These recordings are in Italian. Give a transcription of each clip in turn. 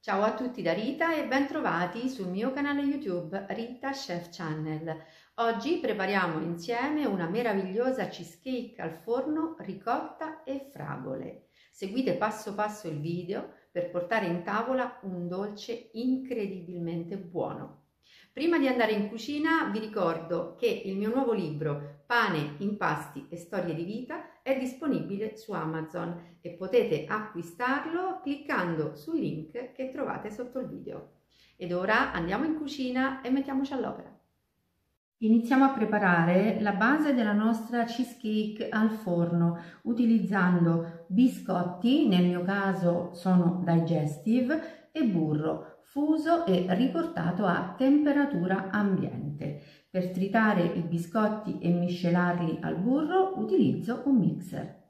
Ciao a tutti da Rita e ben trovati sul mio canale YouTube Rita Chef Channel. Oggi prepariamo insieme una meravigliosa cheesecake al forno ricotta e fragole. Seguite passo passo il video per portare in tavola un dolce incredibilmente buono. Prima di andare in cucina vi ricordo che il mio nuovo libro Pane, impasti e storie di vita è disponibile su Amazon e potete acquistarlo cliccando sul link che trovate sotto il video. Ed ora andiamo in cucina e mettiamoci all'opera. Iniziamo a preparare la base della nostra cheesecake al forno utilizzando biscotti, nel mio caso sono digestive, e burro fuso e riportato a temperatura ambiente. Per tritare i biscotti e miscelarli al burro utilizzo un mixer.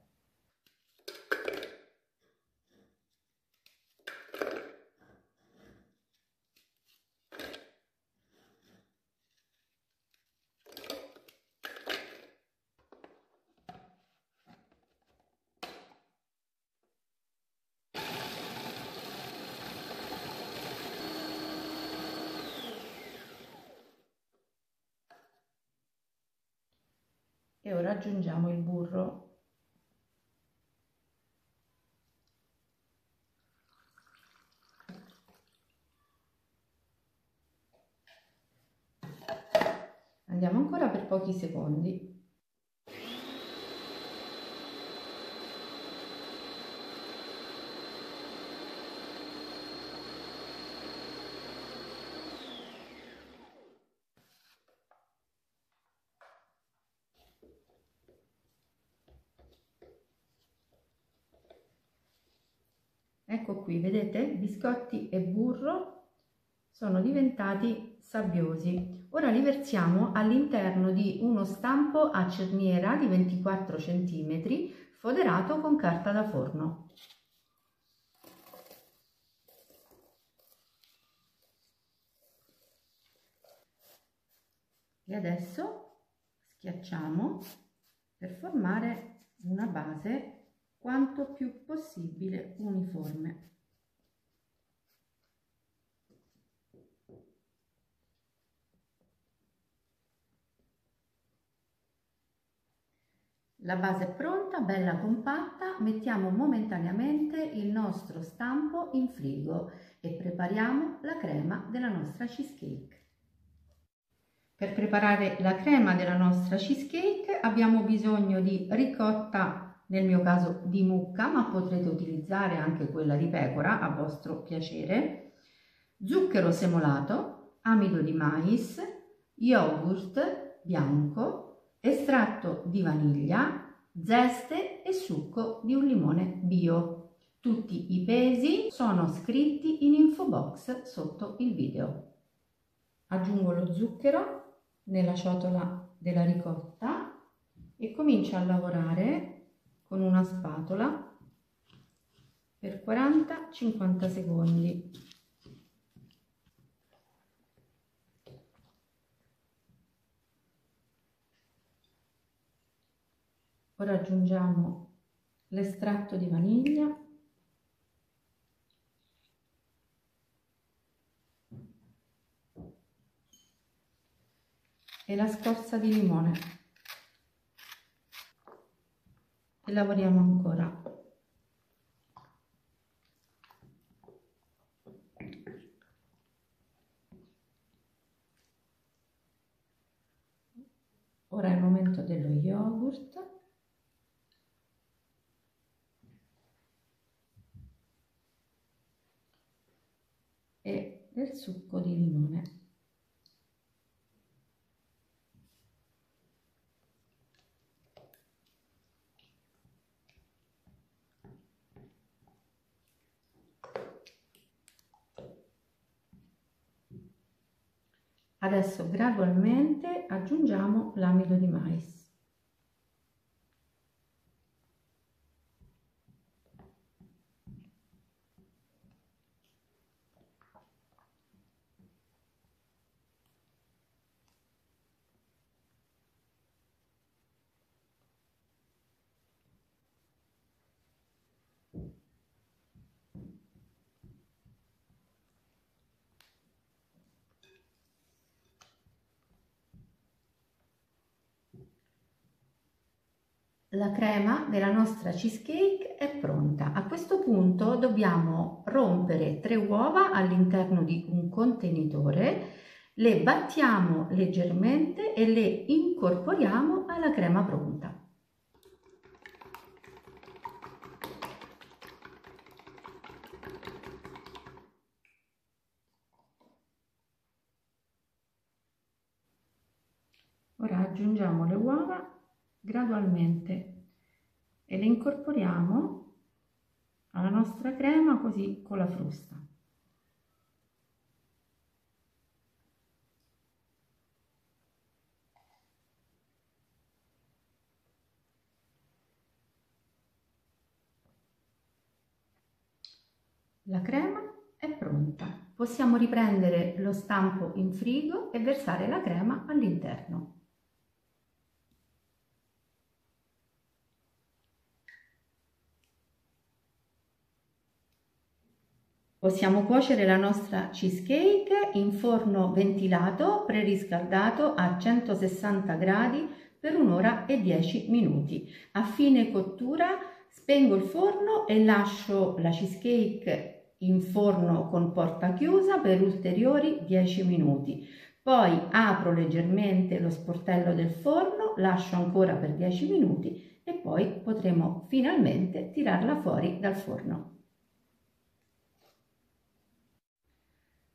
E ora aggiungiamo il burro. Andiamo ancora per pochi secondi. Ecco qui, vedete? Biscotti e burro sono diventati sabbiosi. Ora li versiamo all'interno di uno stampo a cerniera di 24 cm foderato con carta da forno. E adesso schiacciamo per formare una base quanto più possibile uniforme. La base è pronta, bella compatta, mettiamo momentaneamente il nostro stampo in frigo e prepariamo la crema della nostra cheesecake. Per preparare la crema della nostra cheesecake abbiamo bisogno di ricotta, nel mio caso di mucca, ma potrete utilizzare anche quella di pecora a vostro piacere, zucchero semolato, amido di mais, yogurt bianco, estratto di vaniglia, zeste e succo di un limone bio. Tutti i pesi sono scritti in info box sotto il video. Aggiungo lo zucchero nella ciotola della ricotta e comincio a lavorare con una spatola per 40-50 secondi. Ora aggiungiamo l'estratto di vaniglia e la scorza di limone e lavoriamo ancora. Ora è il momento dello yogurt e del succo di limone. Adesso gradualmente aggiungiamo l'amido di mais. La crema della nostra cheesecake è pronta. A questo punto dobbiamo rompere 3 uova all'interno di un contenitore, le battiamo leggermente e le incorporiamo alla crema pronta. Ora aggiungiamo le uova gradualmente e le incorporiamo alla nostra crema così con la frusta. La crema è pronta. Possiamo riprendere lo stampo in frigo e versare la crema all'interno. Possiamo cuocere la nostra cheesecake in forno ventilato preriscaldato a 160 gradi per 1 ora e 10 minuti. A fine cottura spengo il forno e lascio la cheesecake in forno con porta chiusa per ulteriori 10 minuti. Poi apro leggermente lo sportello del forno, lascio ancora per 10 minuti e poi potremo finalmente tirarla fuori dal forno.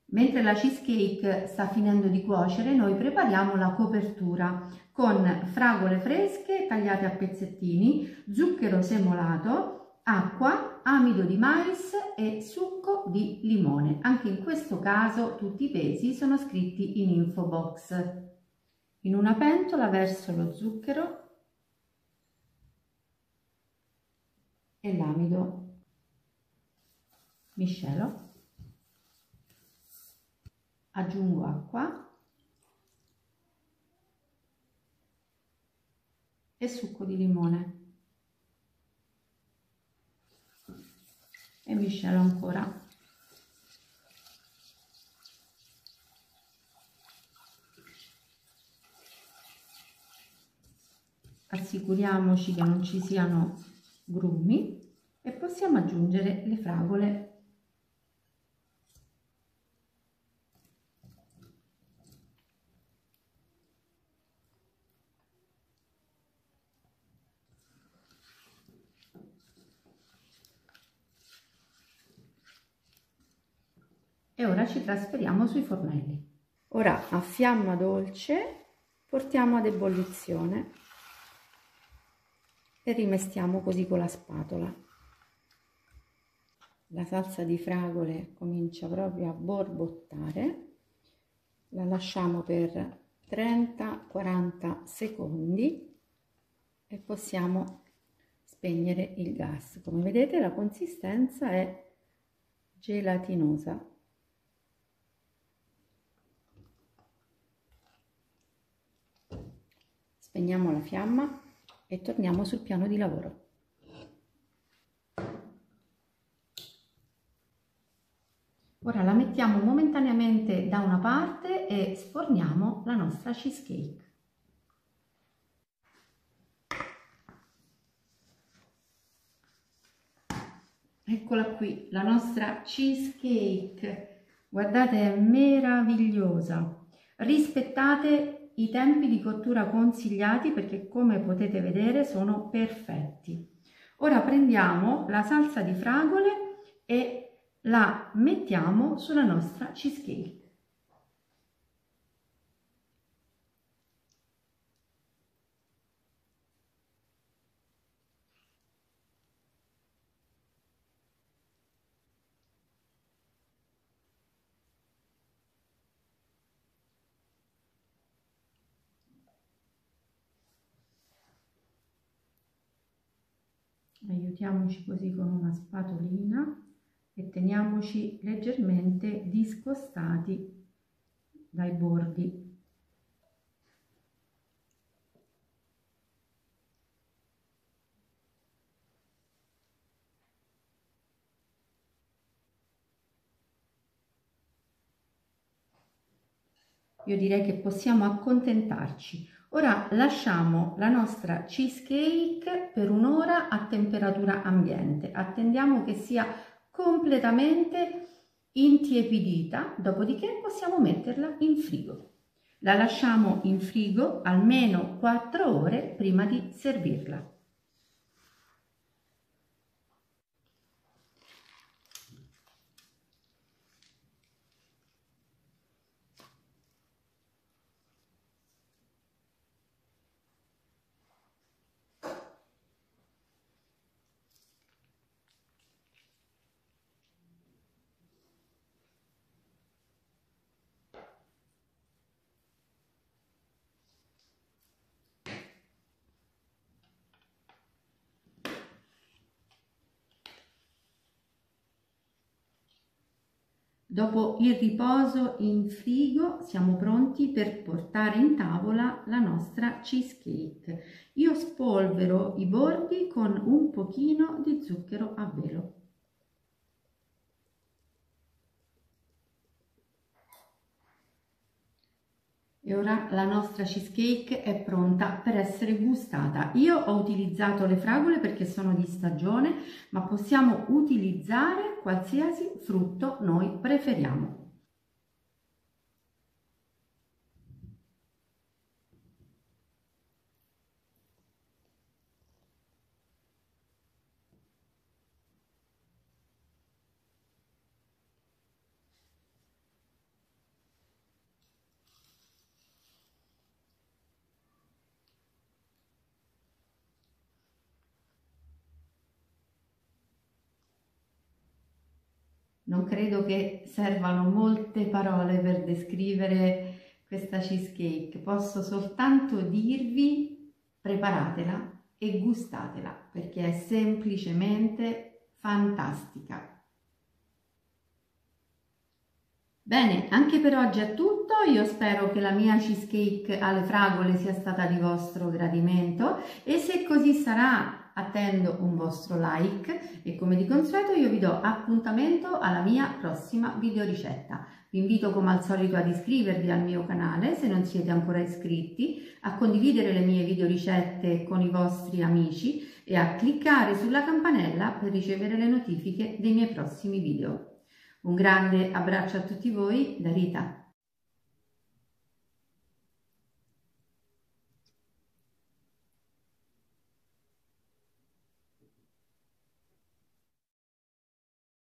Mentre la cheesecake sta finendo di cuocere, noi prepariamo la copertura con fragole fresche tagliate a pezzettini, zucchero semolato, acqua, amido di mais e succo di limone. Anche in questo caso tutti i pesi sono scritti in info box. In una pentola verso lo zucchero e l'amido, miscelo. Aggiungo acqua e succo di limone e miscelo ancora. Assicuriamoci che non ci siano grumi e possiamo aggiungere le fragole. E ora ci trasferiamo sui fornelli. Ora a fiamma dolce portiamo ad ebollizione e rimestiamo così con la spatola. La salsa di fragole comincia proprio a borbottare, la lasciamo per 30-40 secondi e possiamo spegnere il gas. Come vedete la consistenza è gelatinosa. Spegniamo la fiamma e torniamo sul piano di lavoro. Ora la mettiamo momentaneamente da una parte e sforniamo la nostra cheesecake. Eccola qui, la nostra cheesecake. Guardate, è meravigliosa. Rispettate i tempi di cottura consigliati perché, come potete vedere, sono perfetti. Ora prendiamo la salsa di fragole e la mettiamo sulla nostra cheesecake. Aiutiamoci così con una spatolina e teniamoci leggermente discostati dai bordi. Io direi che possiamo accontentarci. Ora lasciamo la nostra cheesecake per un'ora a temperatura ambiente. Attendiamo che sia completamente intiepidita, dopodiché possiamo metterla in frigo. La lasciamo in frigo almeno 4 ore prima di servirla. Dopo il riposo in frigo siamo pronti per portare in tavola la nostra cheesecake. Io spolvero i bordi con un pochino di zucchero a velo. E ora la nostra cheesecake è pronta per essere gustata. Io ho utilizzato le fragole perché sono di stagione, ma possiamo utilizzare qualsiasi frutto noi preferiamo. Non credo che servano molte parole per descrivere questa cheesecake. Posso soltanto dirvi: preparatela e gustatela perché è semplicemente fantastica. Bene, anche per oggi è tutto. Io spero che la mia cheesecake alle fragole sia stata di vostro gradimento e se così sarà attendo un vostro like e come di consueto io vi do appuntamento alla mia prossima videoricetta. Vi invito come al solito ad iscrivervi al mio canale se non siete ancora iscritti, a condividere le mie videoricette con i vostri amici e a cliccare sulla campanella per ricevere le notifiche dei miei prossimi video. Un grande abbraccio a tutti voi da Rita.